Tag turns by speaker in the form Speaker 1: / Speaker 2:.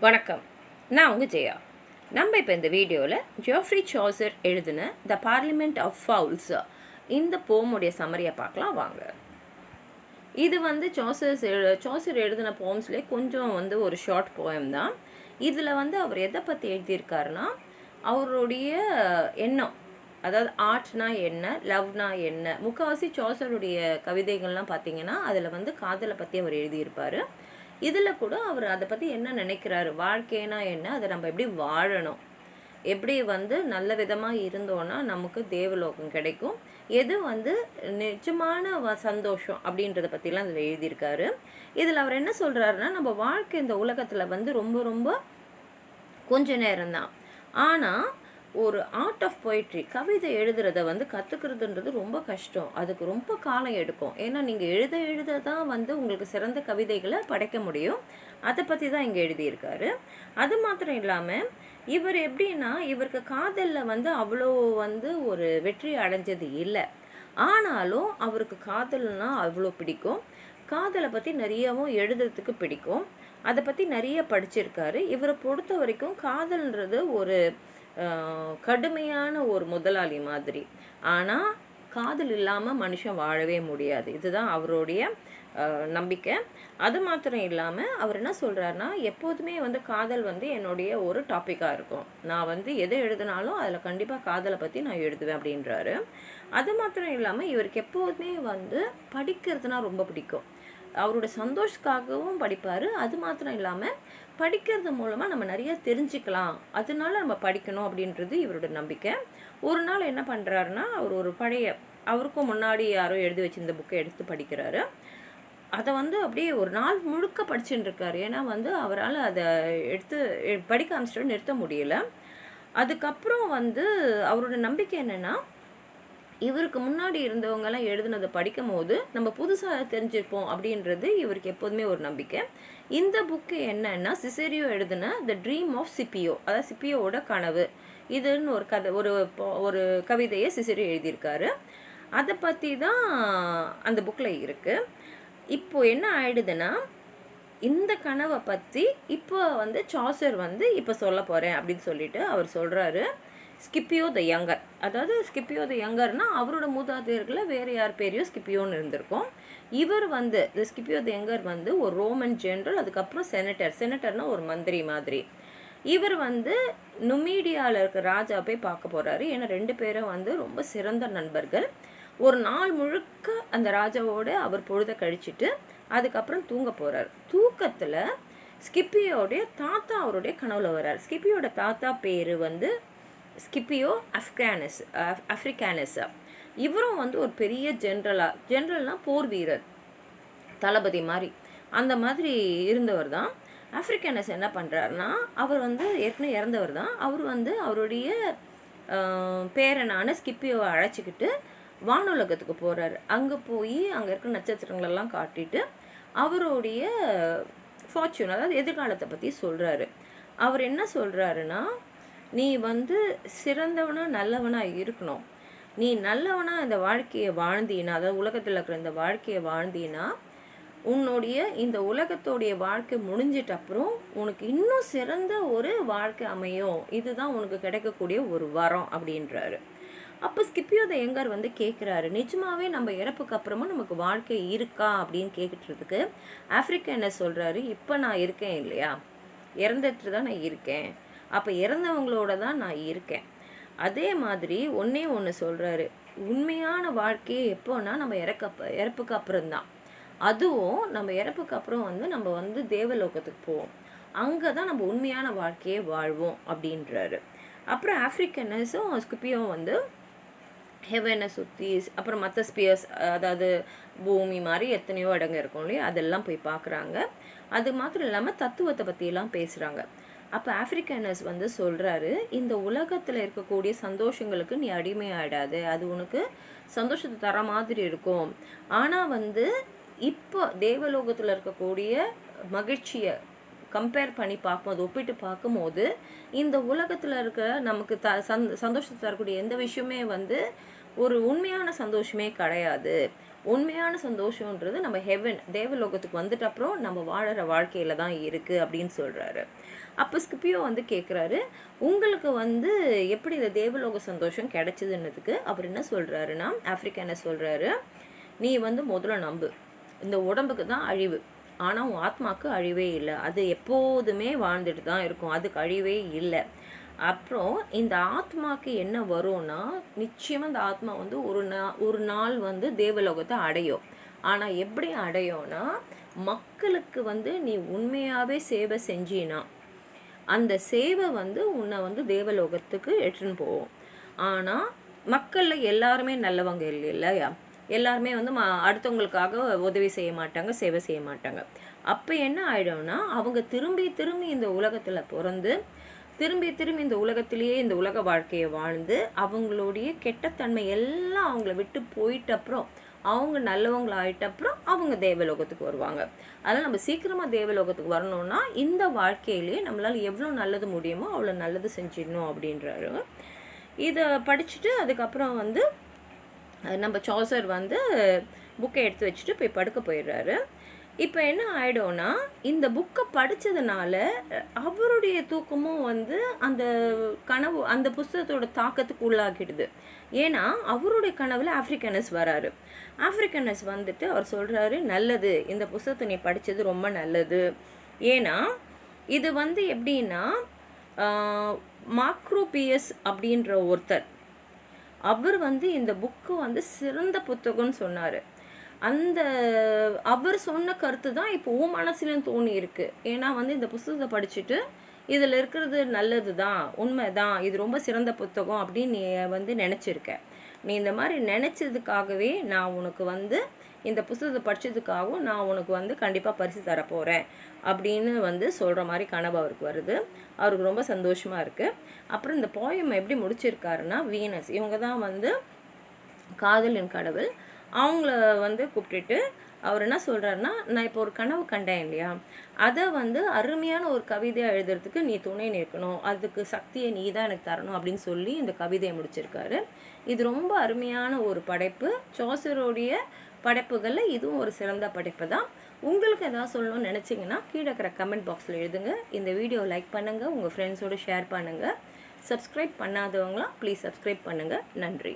Speaker 1: வணக்கம், நான் உங்கள் ஜெயா. நம்ம இப்போ இந்த வீடியோவில் ஜெஃப்ரி சாசர் எழுதின த பார்லிமெண்ட் ஆஃப் ஃபவுல்ஸ் இந்த போமுடைய சம்மரியை பார்க்கலாம் வாங்க. இது வந்து சாசர் எழுதின போம்ஸ்லேயே கொஞ்சம் ஒரு ஷார்ட் போயம் தான். இதில் அவர் எதை பற்றி எழுதியிருக்காருன்னா, அவருடைய எண்ணம், அதாவது ஆர்ட்னா என்ன, லவ்னா என்ன. முக்கால்வாசி சாசருடைய கவிதைகள்லாம் பார்த்தீங்கன்னா அதில் காதலை பற்றி அவர் எழுதியிருப்பார். இதில் கூட அவர் அதை பற்றி என்ன நினைக்கிறாரு, வாழ்க்கைனா என்ன, அதை நம்ம எப்படி வாழணும், எப்படி நல்ல விதமாக இருந்தோன்னா நமக்கு தேவலோகம் கிடைக்கும், எது நிஜமான சந்தோஷம் அப்படின்றத பற்றிலாம் அதில் எழுதியிருக்காரு. இதில் அவர் என்ன சொல்கிறாருன்னா, நம்ம வாழ்க்கை இந்த உலகத்தில் ரொம்ப ரொம்ப கொஞ்ச நேரம்தான். ஆனால் ஒரு ஆர்ட் ஆஃப் பொய்ட்ரி, கவிதை எழுதுறத கற்றுக்கிறதுன்றது ரொம்ப கஷ்டம். அதுக்கு ரொம்ப காலம் எடுக்கும். ஏன்னா நீங்கள் எழுத தான் உங்களுக்கு சிறந்த கவிதைகளை படைக்க முடியும். அதை பற்றி தான் இங்கே எழுதியிருக்காரு. அது மாத்திரம் இல்லாமல் இவர் எப்படின்னா, இவருக்கு காதலில் அவ்வளோ ஒரு வெற்றி அடைஞ்சது இல்லை. ஆனாலும் அவருக்கு காதல்னா அவ்வளோ பிடிக்கும். காதலை பற்றி நிறையவும் எழுதுறதுக்கு பிடிக்கும். அதை பற்றி நிறைய படிச்சிருக்காரு. இவரை பொறுத்த வரைக்கும் காதல்ன்றது ஒரு கடுமையான ஒரு முதலாளி மாதிரி. ஆனால் காதல் இல்லாமல் மனுஷன் வாழவே முடியாது. இதுதான் அவருடைய நம்பிக்கை. அது மாத்திரம் இல்லாமல் அவர் என்ன சொல்கிறாருன்னா, எப்போதுமே காதல் என்னுடைய ஒரு டாப்பிக்காக இருக்கும். நான் எதை எழுதினாலும் அதில் கண்டிப்பாக காதலை பற்றி நான் எழுதுவேன் அப்படின்றாரு. அது மாத்திரம் இல்லாமல் இவருக்கு எப்போதுமே படிக்கிறதுனா ரொம்ப பிடிக்கும். அவரோட சந்தோஷத்துக்காகவும் படிப்பார். அது மாத்திரம் இல்லாமல் படிக்கிறது மூலமாக நம்ம நிறைய தெரிஞ்சுக்கலாம், அதனால நம்ம படிக்கணும் அப்படின்றது இவரோட நம்பிக்கை. ஒரு நாள் என்ன பண்ணுறாருன்னா, அவர் ஒரு பழைய, அவருக்கும் முன்னாடி யாரோ எழுதி வச்சிருந்த புக்கை எடுத்து படிக்கிறாரு. அதை அப்படியே ஒரு நாள் முழுக்க படிச்சுட்டு இருக்காரு. ஏன்னா அவரால் அதை எடுத்து படிக்க ஆரம்பிச்சிட்டு நிறுத்த முடியல. அதுக்கப்புறம் அவரோட நம்பிக்கை என்னென்னா, இவருக்கு முன்னாடி இருந்தவங்கெல்லாம் எழுதுனதை படிக்கும் போது நம்ம புதுசாக தெரிஞ்சிருப்போம் அப்படின்றது இவருக்கு எப்போதுமே ஒரு நம்பிக்கை. இந்த புக்கு என்னன்னா, சிசேரியோ எழுதின த ட்ரீம் ஆஃப் சிப்பியோ, அதாவது சிப்பியோட கனவு. இதுன்னு ஒரு கதை, ஒரு கவிதையை சிசேரியோ எழுதியிருக்காரு. அதை பற்றி தான் அந்த புக்கில் இருக்குது. இப்போது என்ன ஆயிடுதுன்னா, இந்த கனவை பற்றி இப்போ சாசர் இப்போ சொல்ல போகிறேன் அப்படின்னு சொல்லிட்டு அவர் சொல்கிறாரு. ஸ்கிப்பியோ த யங்கர், அதாவது ஸ்கிப்பியோ த யங்கர்னா அவரோட மூதாதையர்களில் வேறு யார் பேரையும் ஸ்கிப்பியோன்னு இருந்திருக்கும். இவர் ஸ்கிப்பியோ த யங்கர் ஒரு ரோமன் ஜென்ரல், அதுக்கப்புறம் செனட்டர்னா ஒரு மந்திரி மாதிரி. இவர் நுமீடியாவில் இருக்க ராஜா போய் பார்க்க போகிறாரு. ஏன்னா ரெண்டு பேரும் ரொம்ப சிறந்த நண்பர்கள். ஒரு நாள் முழுக்க அந்த ராஜாவோட அவர் பொழுதை கழிச்சிட்டு அதுக்கப்புறம் தூங்க போகிறார். தூக்கத்தில் ஸ்கிப்பியோடைய தாத்தா அவருடைய கனவுல வர்றார். ஸ்கிப்பியோட தாத்தா பேர் ஸ்கிப்பியோ அஃப்ரிக்கானஸ். இவரும் ஒரு பெரிய ஜென்ரல்னால் போர் வீரர், தளபதி மாதிரி, அந்த மாதிரி இருந்தவர் தான். அஃப்ரிக்கானஸ் என்ன பண்ணுறாருனா, அவர் ஏற்கனவே இறந்தவர் தான். அவர் அவருடைய பேரனான ஸ்கிப்பியோவை அழைச்சிக்கிட்டு வானுலகத்துக்கு போகிறாரு. அங்கே போய் அங்கே இருக்கிற நட்சத்திரங்களெல்லாம் காட்டிட்டு அவருடைய ஃபார்ச்சூன், அதாவது எதிர்காலத்தை பற்றி சொல்கிறாரு. அவர் என்ன சொல்கிறாருன்னா, நீ சிறந்தவனா நல்லவனாக இருக்கணும். நீ நல்லவனா இந்த வாழ்க்கையை வாழ்ந்தீனா, அதாவது உலகத்தில் இருக்கிற இந்த வாழ்க்கையை வாழ்ந்தீனா, உன்னுடைய இந்த உலகத்தோடைய வாழ்க்கை முடிஞ்சிட்ட அப்புறம் உனக்கு இன்னும் சிறந்த ஒரு வாழ்க்கை அமையும். இதுதான் உனக்கு கிடைக்கக்கூடிய ஒரு வரம் அப்படின்றாரு. அப்போ ஸ்கிப்பியோ த யங்கர் கேட்குறாரு, நிஜமாவே நம்ம இறப்புக்கு அப்புறமா நமக்கு வாழ்க்கை இருக்கா அப்படின்னு கேட்குறதுக்கு ஆஃப்ரிக்கா என்ன சொல்கிறாரு, இப்போ நான் இருக்கேன் இல்லையா, இறந்துட்டு தான் நான் இருக்கேன், அப்போ இறந்தவங்களோட தான் நான் இருக்கேன். அதே மாதிரி ஒன்று சொல்கிறாரு, உண்மையான வாழ்க்கையே எப்போன்னா நம்ம இறப்புக்கு அப்புறம்தான். அதுவும் நம்ம இறப்புக்கு அப்புறம் நம்ம தேவலோகத்துக்கு போவோம். அங்கே தான் நம்ம உண்மையான வாழ்க்கையே வாழ்வோம் அப்படின்றாரு. அப்புறம் ஆஃப்ரிக்கனஸும் ஸ்கிப்பியும் ஹெவனை சுற்றி, அப்புறம் மற்ற ஸ்பியர்ஸ், அதாவது பூமி மாதிரி எத்தனையோ இடங்க இருக்கும் இல்லையா, அதெல்லாம் போய் பார்க்குறாங்க. அது மாத்திரம் இல்லாமல் தத்துவத்தை பற்றியெல்லாம் பேசுகிறாங்க. அப்போ ஆஃப்ரிக்கனஸ் சொல்கிறாரு, இந்த உலகத்தில் இருக்கக்கூடிய சந்தோஷங்களுக்கு நீ அடிமையாயிடாது, அது உனக்கு சந்தோஷத்தை தர மாதிரி இருக்கும். ஆனால் இப்போ தேவலோகத்தில் இருக்கக்கூடிய மகிழ்ச்சியை கம்பேர் பண்ணி பார்க்கும்போது, ஒப்பிட்டு பார்க்கும்போது, இந்த உலகத்தில் இருக்கிற நமக்கு சந்தோஷத்தை தரக்கூடிய எந்த விஷயமே ஒரு உண்மையான சந்தோஷமே கிடையாது. உண்மையான சந்தோஷன்றது நம்ம ஹெவன் தேவலோகத்துக்கு வந்துட்ட அப்புறம் நம்ம வாழற வாழ்க்கையில தான் இருக்குது அப்படின்னு சொல்கிறாரு. அப்போ ஸ்கிப்பியோ வந்து கேட்குறாரு, உங்களுக்கு வந்து எப்படி இந்த தேவலோக சந்தோஷம் கிடைச்சதுன்னதுக்கு அவர் என்ன சொல்கிறாருன்னா, ஆஃப்ரிக்கா என்ன சொல்கிறாரு, நீ வந்து முதல்ல நம்பு, இந்த உடம்புக்கு தான் அழிவு, ஆனால் உன் ஆத்மாவுக்கு அழிவே இல்லை, அது எப்போதுமே வாழ்ந்துட்டு தான் இருக்கும், அதுக்கு அழிவே இல்லை. அப்புறம் இந்த ஆத்மாவுக்கு என்ன வரும்னா, நிச்சயமாக இந்த ஆத்மா வந்து ஒரு நாள் வந்து தேவலோகத்தை அடையும். ஆனால் எப்படி அடையும்னா, மக்களுக்கு வந்து நீ உண்மையாகவே சேவை செஞ்சினா அந்த சேவை வந்து உன்னை வந்து தேவலோகத்துக்கு எடுத்துன்னு போகும். ஆனால் மக்களில் எல்லாருமே நல்லவங்க இல்லையா, எல்லாருமே வந்து அடுத்தவங்களுக்காக உதவி செய்ய மாட்டாங்க, சேவை செய்ய மாட்டாங்க. அப்போ என்ன ஆகிடும்னா, அவங்க திரும்பி திரும்பி இந்த உலகத்தில் பிறந்து திரும்பி இந்த உலகத்திலேயே இந்த உலக வாழ்க்கையை வாழ்ந்து அவங்களுடைய கெட்டத்தன்மை எல்லாம் அவங்கள விட்டு போயிட்டப்புறம் அவங்க நல்லவங்களாயிட்டப்புறம் அவங்க தேவலோகத்துக்கு வருவாங்க. அதனால் நம்ம சீக்கிரமாக தேவலோகத்துக்கு வரணும்னா இந்த வாழ்க்கையிலேயே நம்மளால் எவ்வளோ நல்லது முடியுமோ அவ்வளோ நல்லது செஞ்சிடணும் அப்படின்றாரு. இதை படிச்சுட்டு அதுக்கப்புறம் வந்து நம்ம சாசர் வந்து புக்கை எடுத்து வச்சுட்டு போய் படுக்க போயிடுறாரு. இப்போ என்ன ஆகிடும்னா, இந்த புக்கை படித்ததுனால அவருடைய தூக்கமும் வந்து அந்த கனவு அந்த புஸ்தகத்தோட தாக்கத்துக்கு உள்ளாக்கிடுது. ஏன்னா அவருடைய கனவில் ஆஃப்ரிக்கனஸ் வராரு. ஆஃப்ரிக்கனஸ் வந்துட்டு அவர் சொல்கிறாரு, நல்லது, இந்த புஸ்தகத்தை நீ படித்தது ரொம்ப நல்லது. ஏன்னா இது வந்து எப்படின்னா, மாக்ரோபியஸ் அப்படின்ற ஒருத்தர் அவர் வந்து இந்த புக்கு வந்து சிறந்த புத்தகம்னு சொன்னார். அந்த அவர் சொன்ன கருத்து தான் இப்போ உன் மனசுலன்னு தோணி இருக்குது. ஏன்னா வந்து இந்த புத்தகத்தை படிச்சுட்டு இதில் இருக்கிறது நல்லது தான், உண்மை தான், இது ரொம்ப சிறந்த புத்தகம் அப்படின்னு நீ வந்து நினச்சிருக்க. நீ இந்த மாதிரி நினச்சதுக்காகவே நான் உனக்கு வந்து இந்த புத்தகத்தை படித்ததுக்காகவும் நான் உனக்கு வந்து கண்டிப்பாக பரிசு தரப்போகிறேன் அப்படின்னு வந்து சொல்கிற மாதிரி கனவு அவருக்கு வருது. அவருக்கு ரொம்ப சந்தோஷமாக இருக்குது. அப்புறம் இந்த போயம் எப்படி முடிச்சிருக்காருன்னா, வீனஸ் இவங்க தான் வந்து காதலின் கடவுள், அவங்கள வந்து கூப்பிட்டுட்டு அவர் என்ன சொல்கிறாருன்னா, நான் இப்போ ஒரு கனவு கண்டேன் இல்லையா, அதை வந்து அருமையான ஒரு கவிதையை எழுதுறதுக்கு நீ துணை நிற்கணும், அதுக்கு சக்தியை நீ தான் எனக்கு தரணும் அப்படின்னு சொல்லி இந்த கவிதையை முடிச்சிருக்காரு. இது ரொம்ப அருமையான ஒரு படைப்பு. சாசருடைய படைப்புகளில் இதுவும் ஒரு சிறந்த படைப்பு தான். உங்களுக்கு எதாவது சொல்லணும்னு நினச்சிங்கன்னா கீழே இருக்கிற கமெண்ட் பாக்ஸில் எழுதுங்க. இந்த வீடியோ லைக் பண்ணுங்கள், உங்கள் ஃப்ரெண்ட்ஸோடு ஷேர் பண்ணுங்கள். சப்ஸ்கிரைப் பண்ணாதவங்களாம் ப்ளீஸ் சப்ஸ்கிரைப் பண்ணுங்கள். நன்றி.